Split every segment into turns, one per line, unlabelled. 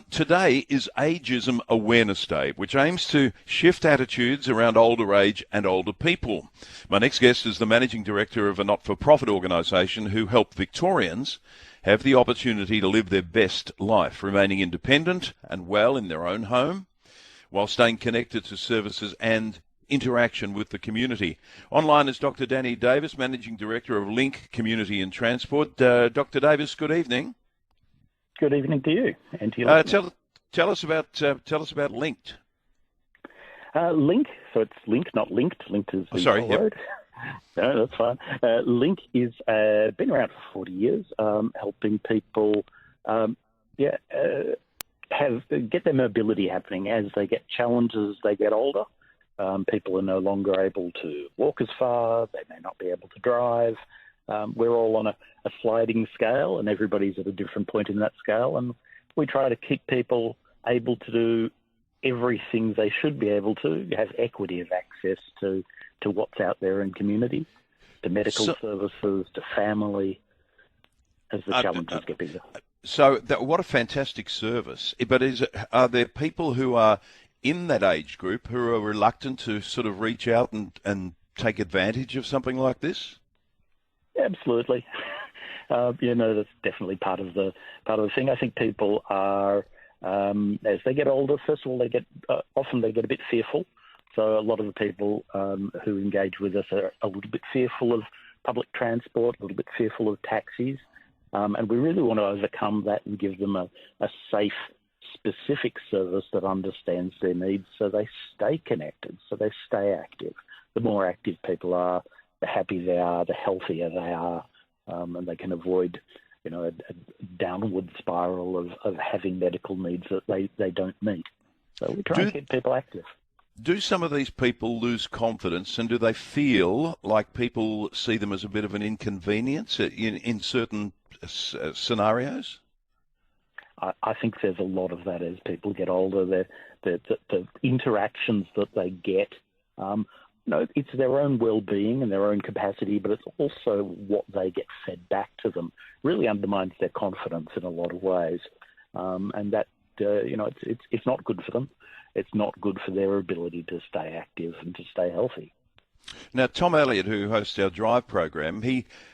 Today is Agism Awareness Day, which aims to shift attitudes around older age and older people. My next guest is the Managing Director of a not-for-profit organisation who help Victorians have the opportunity to live their best life, remaining independent and well in their own home, while staying connected to services and interaction with the community. Online is Dr. Danny Davis, Managing Director of Link Community and Transport. Dr. Davis, good evening.
Good evening to you and to your
tell us about Linked.
Link, so it's Link, not Linked. Linked is the word. No, that's fine. Link is been around for 40 years, helping people, get their mobility happening as they get challenges, they get older. People are no longer able to walk as far. They may not be able to drive. We're all on a sliding scale, and everybody's at a different point in that scale. And we try to keep people able to do everything they should be able to, have equity of access to what's out there in community, to medical services, to family, as the challenges get bigger.
So what a fantastic service. But are there people who are in that age group who are reluctant to sort of reach out and take advantage of something like this?
Absolutely. That's definitely part of the thing. I think people are, as they get older, first of all, often they get a bit fearful. So a lot of the people who engage with us are a little bit fearful of public transport, a little bit fearful of taxis. And we really want to overcome that and give them a safe, specific service that understands their needs so they stay connected, so they stay active. The more active people are, the happier they are, the healthier they are, and they can avoid, a downward spiral of having medical needs that they don't meet. So we try and keep people active.
Do some of these people lose confidence, and do they feel like people see them as a bit of an inconvenience in certain scenarios?
I think there's a lot of that as people get older. The interactions that they get, it's their own well-being and their own capacity, but it's also what they get fed back to them. Really undermines their confidence in a lot of ways, and that it's not good for them. It's not good for their ability to stay active and to stay healthy.
Now, Tom Elliott, who hosts our Drive program,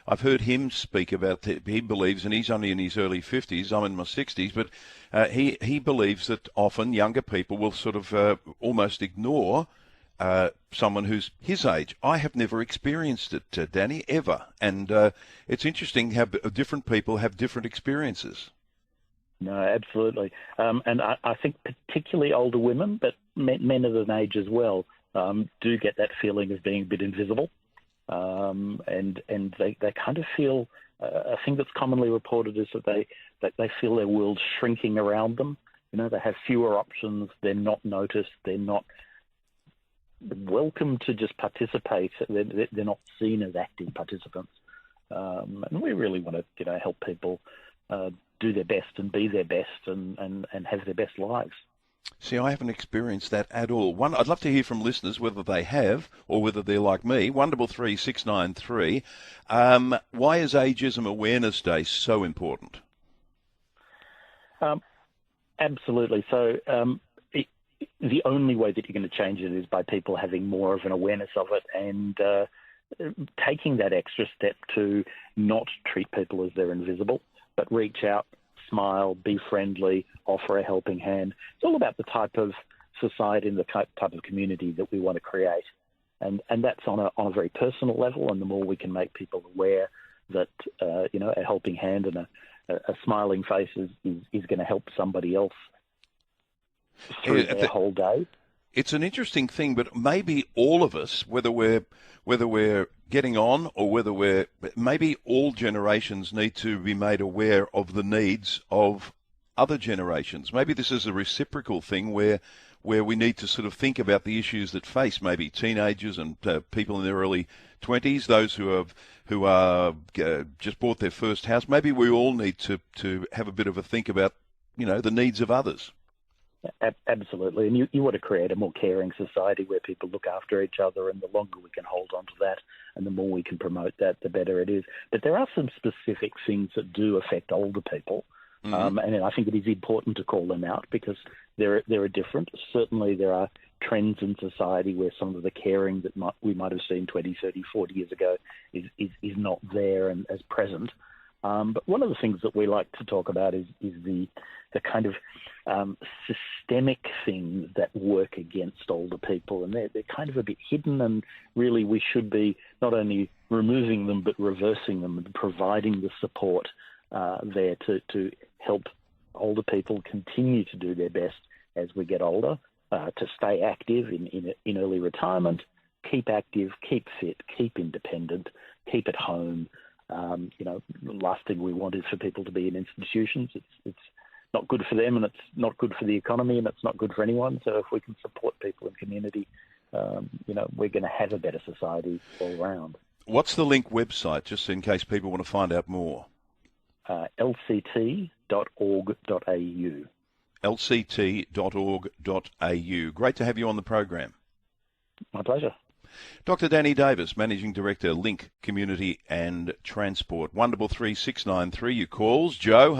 I've heard him speak about he believes, and he's only in his early 50s, I'm in my 60s, but he believes that often younger people will sort of almost ignore someone who's his age. I have never experienced it, Danny, ever. And it's interesting how different people have different experiences.
No, absolutely. And I think particularly older women, but men of an age as well, do get that feeling of being a bit invisible. And they kind of feel, a thing that's commonly reported is that they feel their world's shrinking around them. They have fewer options. They're not noticed. They're not welcome to just participate. They're not seen as active participants. And we really want to, help people do their best and be their best and have their best lives.
See, I haven't experienced that at all. I'd love to hear from listeners whether they have or whether they're like me. 133693. Why is Agism Awareness Day so important?
Absolutely. So the only way that you're going to change it is by people having more of an awareness of it and taking that extra step to not treat people as they're invisible, but reach out, smile, be friendly, offer a helping hand. It's all about the type of society and the type of community that we want to create. And that's on a very personal level, and the more we can make people aware that, a helping hand and a smiling face is going to help somebody else through their whole day.
It's an interesting thing, but maybe all of us, whether we're getting on or maybe all generations need to be made aware of the needs of other generations. Maybe this is a reciprocal thing where we need to sort of think about the issues that face maybe teenagers and people in their early 20s, those who are just bought their first house. Maybe we all need to have a bit of a think about, the needs of others.
Absolutely. And you want to create a more caring society where people look after each other, and the longer we can hold on to that and the more we can promote that, the better it is. But there are some specific things that do affect older people. And I think it is important to call them out because there are different. Certainly there are trends in society where some of the caring that we might have seen 20, 30, 40 years ago is not there and as present. But one of the things that we like to talk about is the kind of systemic things that work against older people, and they're kind of a bit hidden, and really we should be not only removing them but reversing them and providing the support there to help older people continue to do their best as we get older, to stay active in early retirement, keep active, keep fit, keep independent, keep at home. The last thing we want is for people to be in institutions. It's not good for them, and it's not good for the economy, and it's not good for anyone. So if we can support people in community, we're going to have a better society all around.
What's the Link website, just in case people want to find out more?
lct.org.au.
lct.org.au. Great to have you on the program.
My pleasure.
Dr. Danny Davis, Managing Director, Link Community and Transport. 133 693, your calls. Joe?